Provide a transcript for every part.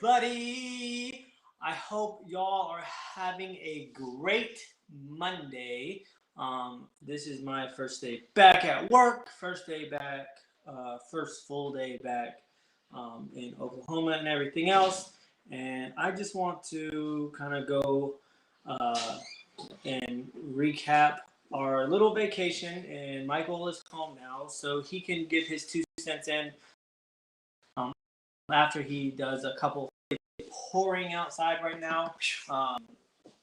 everybody. I hope y'all are having a great Monday. This is my first day back at work, first day back, first full day back in Oklahoma and everything else. And I just want to kind of go and recap our little vacation. And Michael is home now, so he can give his 2 cents in after he does a couple. Pouring outside right now,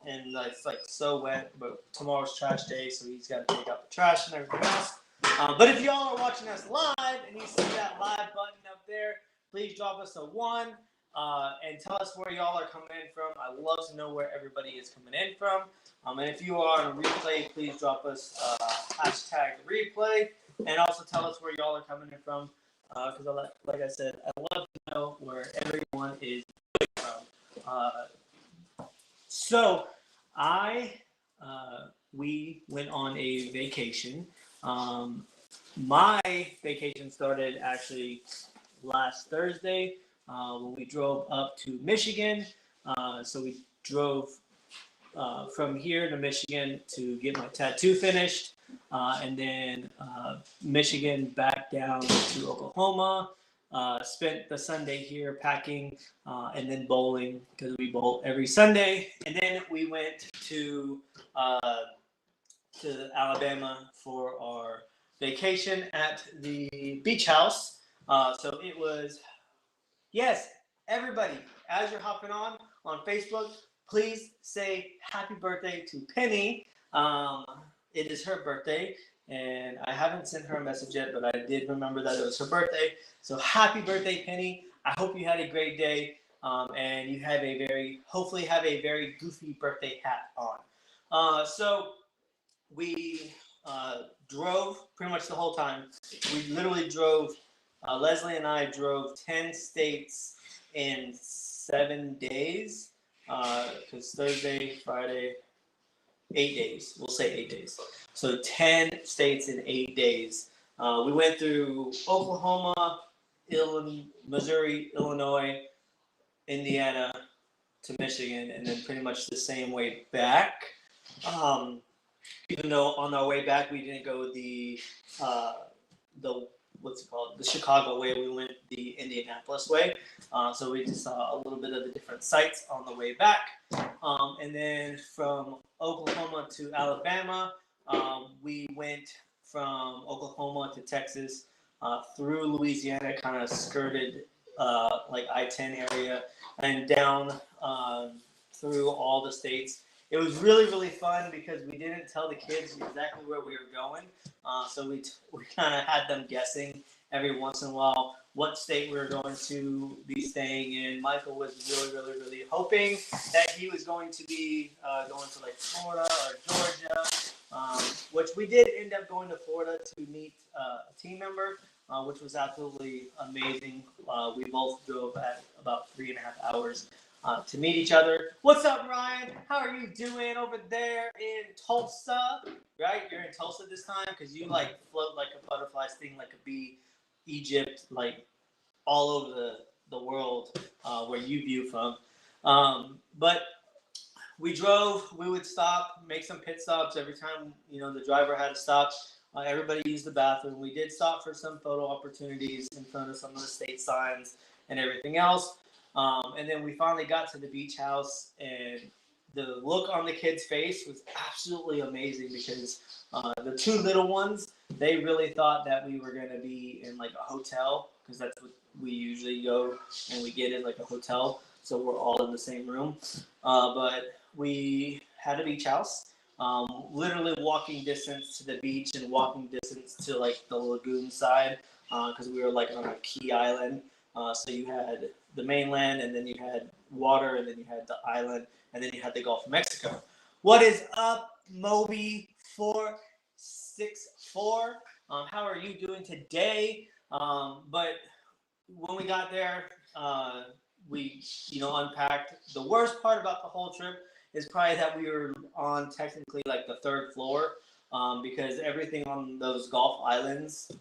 and it's like so wet. But tomorrow's trash day, so he's got to take out the trash and everything else. But if y'all are watching us live and you see that live button up there, please drop us a 1 and tell us where y'all are coming in from. I love to know where everybody is coming in from. And if you are on a replay, please drop us hashtag replay and also tell us where y'all are coming in from. Because like I said, I love to know where everyone is from. So we went on a vacation. My vacation started actually last Thursday when we drove up to Michigan. So we drove from here to Michigan to get my tattoo finished. And then Michigan back down to Oklahoma. Spent the Sunday here packing and then bowling because we bowl every Sunday. And then we went to Alabama for our vacation at the beach house. So it was, yes, everybody, as you're hopping on Facebook, please say happy birthday to Penny. It is her birthday, and I haven't sent her a message yet, but I did remember that it was her birthday. So happy birthday, Penny. I hope you had a great day, and you have hopefully have a very goofy birthday hat on. So we drove pretty much the whole time. We literally drove, Leslie and I drove 10 states in 7 days, because Thursday, Friday, 8 days. We'll say 8 days. So 10 states in 8 days. We went through Oklahoma, Missouri, Illinois, Indiana to Michigan, and then pretty much the same way back. Even though on our way back we didn't go the what's it called, the Chicago way, we went the Indianapolis way. So we just saw a little bit of the different sites on the way back. And then from Oklahoma to Alabama, we went from Oklahoma to Texas, through Louisiana, kind of skirted like I-10 area, and down through all the states. It was really, really fun because we didn't tell the kids exactly where we were going. So we kind of had them guessing every once in a while what state we were going to be staying in. Michael was really, really, really hoping that he was going to be going to like Florida or Georgia, which we did end up going to Florida to meet a team member, which was absolutely amazing. We both drove at about 3.5 hours to meet each other. What's up, Ryan? How are you doing over there in Tulsa? Right? You're in Tulsa this time because you like float like a butterfly, sting like a bee, Egypt, like all over the world where you view from. But we drove, we would stop, make some pit stops every time, the driver had to stop. Everybody used the bathroom. We did stop for some photo opportunities in front of some of the state signs and everything else. And then we finally got to the beach house, and the look on the kids' face was absolutely amazing because the 2 little ones, they really thought that we were going to be in like a hotel, because that's what we usually go, and we get in like a hotel, so we're all in the same room. But we had a beach house, literally walking distance to the beach and walking distance to like the lagoon side, because we were like on a key island. So you had the mainland, and then you had water, and then you had the island, and then you had the Gulf of Mexico. What is up, Moby 464? How are you doing today? But when we got there, we unpacked. The worst part about the whole trip is probably that we were on technically like the 3rd floor, because everything on those Gulf islands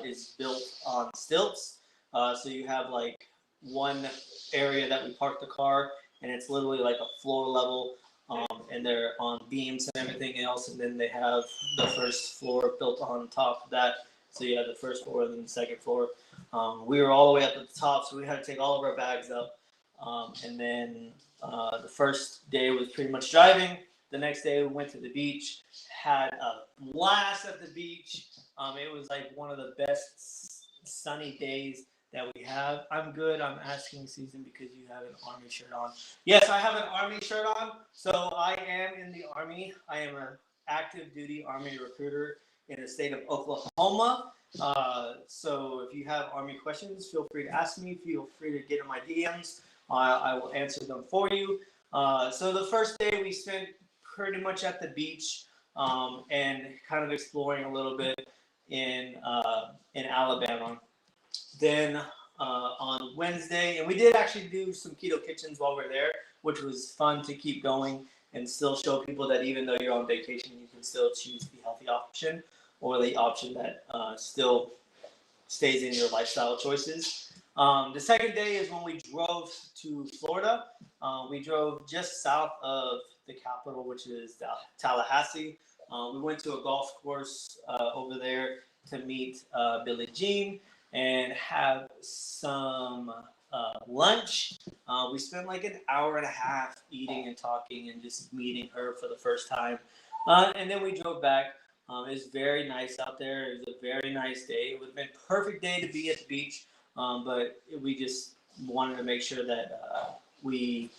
is built on stilts. So you have like one area that we park the car, and it's literally like a floor level, and they're on beams and everything else, and then they have the first floor built on top of that. So you have the first floor and then the second floor. We were all the way up at the top, so we had to take all of our bags up. And then the first day was pretty much driving. The next day we went to the beach, had a blast at the beach. It was like one of the best sunny days that we have. I'm good. I'm asking Susan because you have an Army shirt on. Yes, I have an Army shirt on. So I am in the Army. I am an active duty Army recruiter in the state of Oklahoma. So if you have Army questions, feel free to ask me. Feel free to get in my DMs. I will answer them for you. So the first day we spent pretty much at the beach and kind of exploring a little bit in Alabama. Then on Wednesday, and we did actually do some keto kitchens while we are there, which was fun to keep going and still show people that even though you're on vacation, you can still choose the healthy option or the option that still stays in your lifestyle choices. The second day is when we drove to Florida. We drove just south of the capital, which is Tallahassee. We went to a golf course over there to meet Billie Jean and have some lunch. We spent like an hour and a half eating and talking and just meeting her for the first time. And then we drove back. It was very nice out there. It was a very nice day. It would have been a perfect day to be at the beach, but we just wanted to make sure that we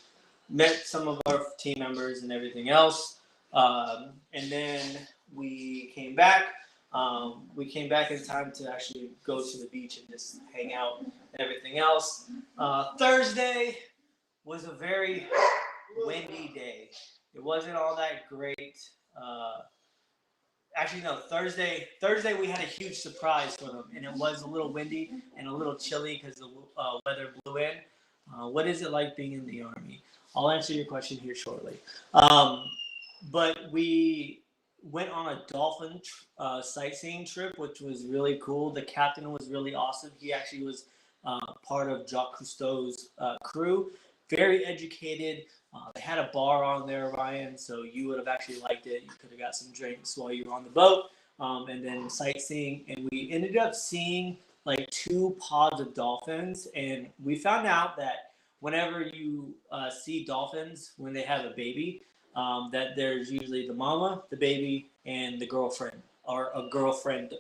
met some of our team members and everything else. And then we came back. We came back in time to actually go to the beach and just hang out and everything else. Thursday was a very windy day. It wasn't all that great. Actually, no. Thursday we had a huge surprise for them, and it was a little windy and a little chilly because the weather blew in. What is it like being in the Army? I'll answer your question here shortly. But we went on a dolphin sightseeing trip, which was really cool. The captain was really awesome. He actually was part of Jacques Cousteau's crew. Very educated. They had a bar on there, Ryan, so you would have actually liked it. You could have got some drinks while you were on the boat, and then sightseeing. And we ended up seeing like 2 pods of dolphins, and we found out that whenever you see dolphins when they have a baby, that there's usually the mama, the baby, and the girlfriend, or a girlfriend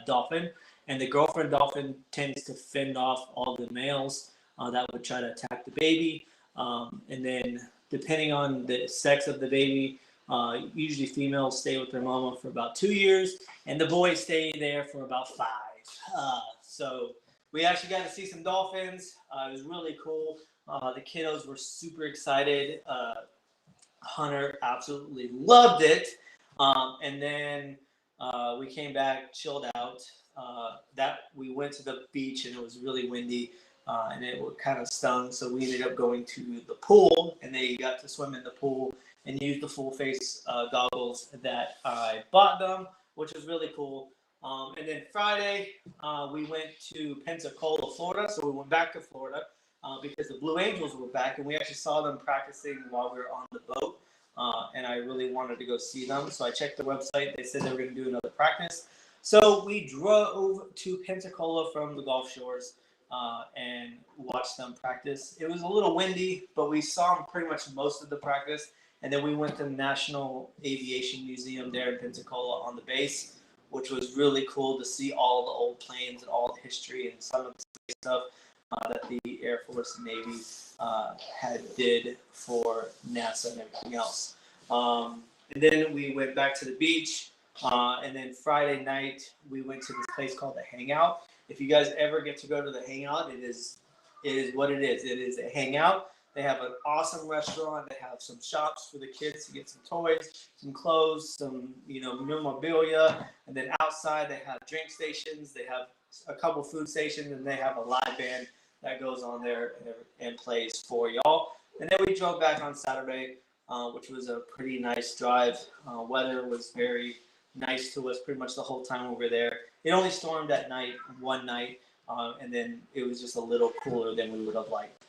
dolphin. And the girlfriend dolphin tends to fend off all the males that would try to attack the baby. And then depending on the sex of the baby, usually females stay with their mama for about 2 years, and the boys stay there for about 5. So we actually got to see some dolphins. It was really cool. The kiddos were super excited. Hunter absolutely loved it. And then we came back, chilled out. That we went to the beach and it was really windy. And it kind of stung, so we ended up going to the pool, and they got to swim in the pool and use the full face goggles that I bought them, which was really cool. And then Friday, we went to Pensacola, Florida, so we went back to Florida because the Blue Angels were back, and we actually saw them practicing while we were on the boat, and I really wanted to go see them, so I checked the website. They said they were going to do another practice. So we drove to Pensacola from the Gulf Shores. And watched them practice. It was a little windy, but we saw them pretty much most of the practice. And then we went to the National Aviation Museum there in Pensacola on the base, which was really cool to see all the old planes and all the history and some of the stuff that the Air Force and Navy had did for NASA and everything else. And then we went back to the beach. And then Friday night, we went to this place called the Hangout. If you guys ever get to go to the Hangout, it is what it is. It is a hangout. They have an awesome restaurant. They have some shops for the kids to get some toys, some clothes, some memorabilia, and then outside they have drink stations. They have a couple food stations, and they have a live band that goes on there and plays for y'all. And then we drove back on Saturday, which was a pretty nice drive. Weather was very nice to us pretty much the whole time we were there. It only stormed at night, one night, and then it was just a little cooler than we would have liked.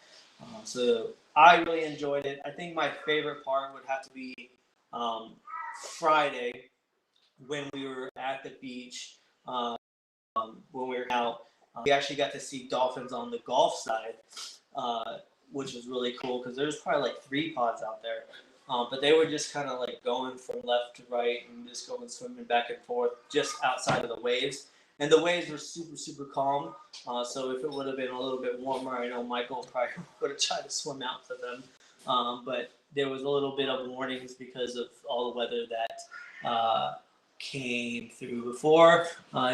So I really enjoyed it. I think my favorite part would have to be Friday when we were at the beach. When we were out, we actually got to see dolphins on the Gulf side, which was really cool because there's probably like 3 pods out there. But they were just kind of like going from left to right and just going swimming back and forth just outside of the waves. And the waves were super, super calm. So if it would have been a little bit warmer, I know Michael probably would have tried to swim out to them. But there was a little bit of warnings because of all the weather that came through before.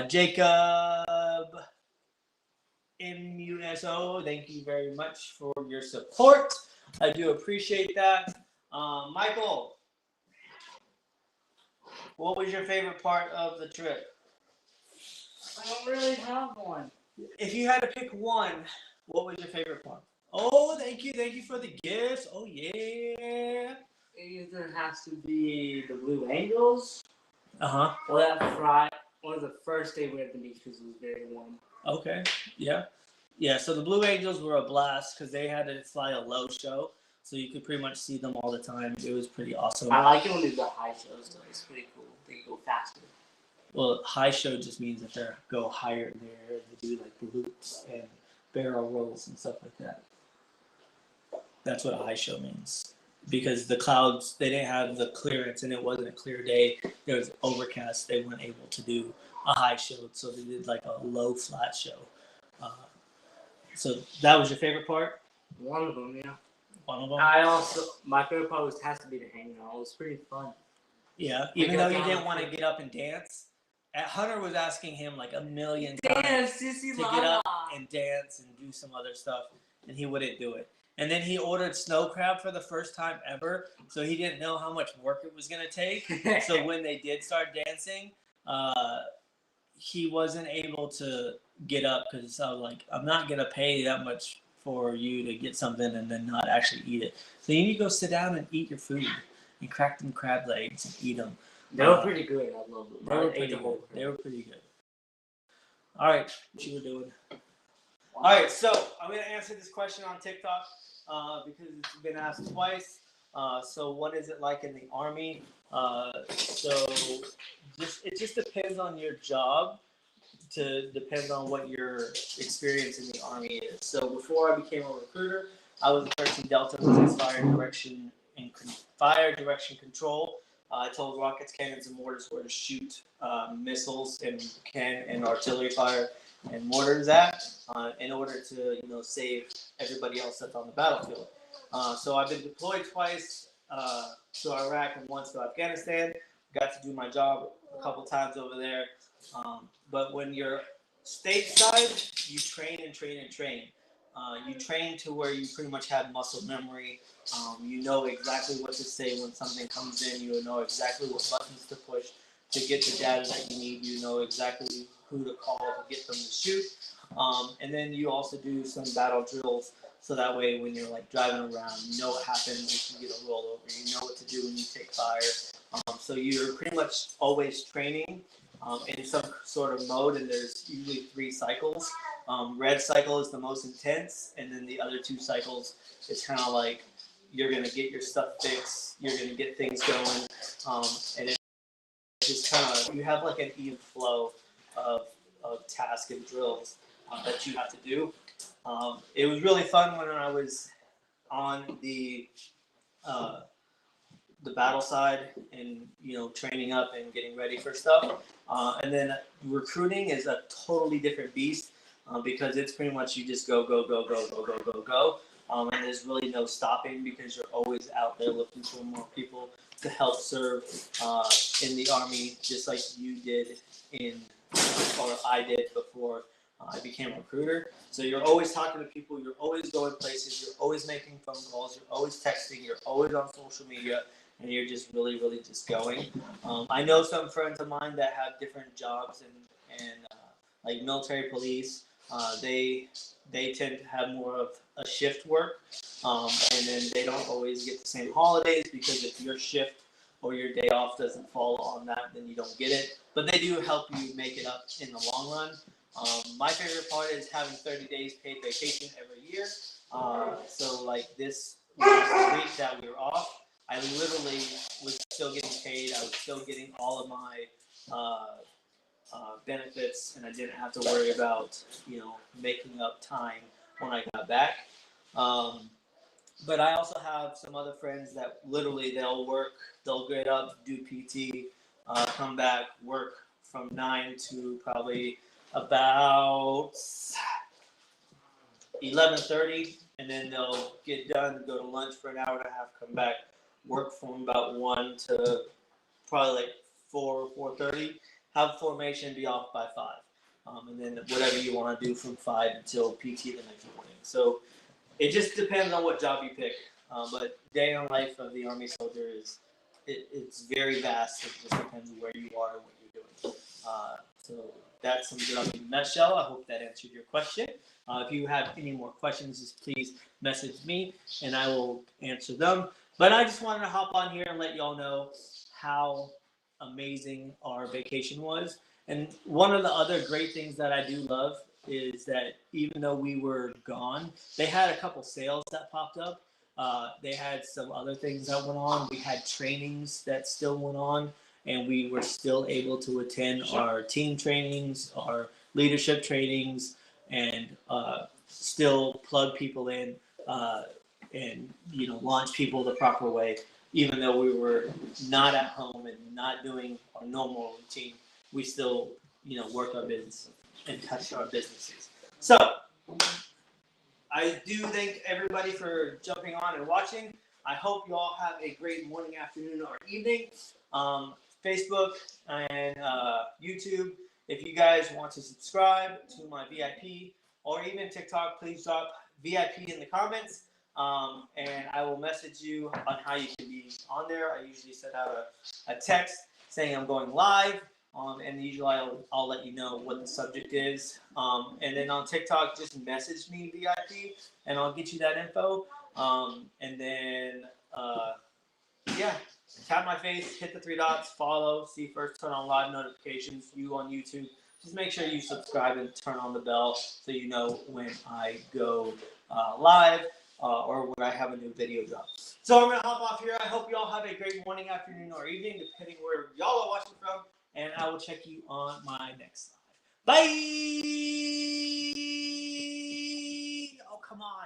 Jacob MUSO, thank you very much for your support. I do appreciate that. Michael, what was your favorite part of the trip? I don't really have one. If you had to pick one, what was your favorite part? Oh, thank you for the gifts. Oh yeah. It either has to be the Blue Angels. Or that or the first day we were at the beach because it was very warm. Okay. Yeah. So the Blue Angels were a blast because they had to fly a low show, so you could pretty much see them all the time. It was pretty awesome. I like it when they do the high shows, though. It's pretty cool. They go faster. Well, high show just means that they go higher in the air. They do like loops and barrel rolls and stuff like that. That's what a high show means. Because the clouds, they didn't have the clearance and it wasn't a clear day. It was overcast. They weren't able to do a high show, so they did like a low flat show. So that was your favorite part? One of them, yeah. One of them? My favorite part has to be the Hangout. It was pretty fun. Yeah, even though you didn't want to get up and dance. Hunter was asking him like a million times to get up and dance and do some other stuff, and he wouldn't do it. And then he ordered snow crab for the first time ever, so he didn't know how much work it was going to take. So when they did start dancing, he wasn't able to get up because I was like, I'm not going to pay that much for you to get something and then not actually eat it. So you need to go sit down and eat your food and crack them crab legs and eat them. They were pretty good. I love them. They were pretty good. All right, what you were doing. All right, so I'm going to answer this question on TikTok because it's been asked twice. So what is it like in the Army? It just depends on your job. Depends on what your experience in the Army is. So before I became a recruiter, I was a 13 Delta, which is fire direction control. I told rockets, cannons, and mortars where to shoot missiles and artillery fire and mortars at in order to save everybody else that's on the battlefield. So I've been deployed twice to Iraq and once to Afghanistan. Got to do my job a couple times over there. But when you're stateside, you train and train and train. You train to where you pretty much have muscle memory. You know exactly what to say when something comes in. You know exactly what buttons to push to get the data that you need. You know exactly who to call to get them to shoot. And then you also do some battle drills. So that way when you're like driving around, you know what happens if you get a rollover. You know what to do when you take fire. So you're pretty much always training in some sort of mode, and there's usually 3 cycles. Red cycle is the most intense, and then the other 2 cycles is kind of like you're going to get your stuff fixed, you're going to get things going, and it's just kind of, you have like an even flow of tasks and drills that you have to do. It was really fun when I was on the battle side and training up and getting ready for stuff. And then recruiting is a totally different beast because it's pretty much you just go. And there's really no stopping because you're always out there looking for more people to help serve in the Army, just like you did or I did before I became a recruiter. So you're always talking to people, you're always going places, you're always making phone calls, you're always texting, you're always on social media, and you're just really, really just going. I know some friends of mine that have different jobs and like military police. They tend to have more of a shift work, and then they don't always get the same holidays because if your shift or your day off doesn't fall on that, then you don't get it. But they do help you make it up in the long run. My favorite part is having 30 days paid vacation every year. So like this week that we were off, I literally was still getting paid. I was still getting all of my benefits, and I didn't have to worry about making up time when I got back. Um, but I also have some other friends that literally they'll get up, do PT, come back, work from 9 to probably about 11:30, and then they'll get done, go to lunch for an hour and a half, come back, work from about 1 to probably like 4:30. Have formation, be off by 5, and then whatever you want to do from 5 until PT the next morning. So it just depends on what job you pick. But day in life of the Army soldier it's very vast. It just depends where you are and what you're doing. So that's some good in a nutshell. I hope that answered your question. If you have any more questions, just please message me and I will answer them. But I just wanted to hop on here and let y'all know how amazing our vacation was. And one of the other great things that I do love is that even though we were gone, they had a couple sales that popped up. They had some other things that went on. We had trainings that still went on, and we were still able to attend our team trainings, our leadership trainings, and still plug people in and launch people the proper way. Even though we were not at home and not doing our normal routine, we still work our business and touch our businesses. So I do thank everybody for jumping on and watching. I hope you all have a great morning, afternoon, or evening. Facebook and YouTube. If you guys want to subscribe to my VIP or even TikTok, please drop VIP in the comments. And I will message you on how you can be on there. I usually send out a text saying I'm going live. And usually I'll let you know what the subject is. And then on TikTok, just message me VIP and I'll get you that info. And then, tap my face, hit the 3 dots, follow, see first, turn on live notifications. You on YouTube, just make sure you subscribe and turn on the bell so you know when I go live or when I have a new video drop. So I'm going to hop off here. I hope you all have a great morning, afternoon, or evening, depending where y'all are watching from. And I will check you on my next slide. Bye! Oh, come on.